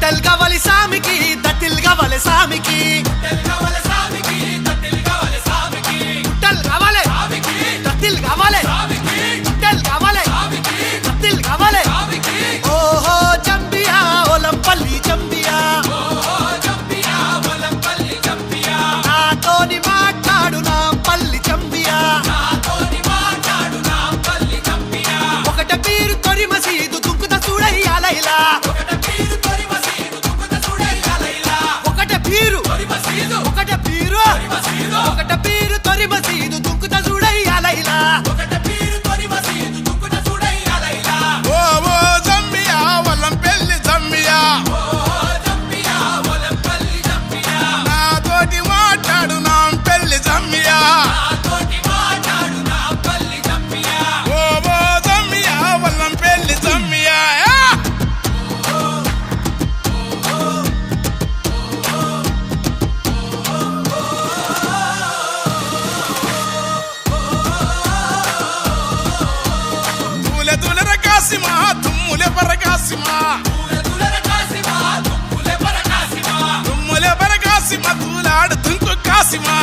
గుట్టల్ కావాలి సామికి దత్తిల్ కావాలి సామికి గుట్టల్ కావాలి దత్తిల్ కావాలి గుట్టల్ కావాలి దత్తిల్ కావాలి ఓహో చంపియా ఒలంపల్లి చంపియా నాతోని మాట్లాడు నా పల్లి చంపియా ఒకట పీరు తొరి మసీదు దుంకుత చూడయ్యాలైలా ఒకట పీరు తొరి మసీదు దుంకుత చూడయ్యాలైలా ఓ ఓ జమ్మియా వల్లంపల్లి జమ్మియా నాతోటి మాట్లాడు నా పెళ్లి జమ్మియా ఓ ఓ జమ్మియా వల్లంపల్లి జమ్మియా తులె కాసిమా తుమ్ములే పరకాసిమా తుమ్ములే పరకాసిమా తూలాడు తుంకు కాసిమా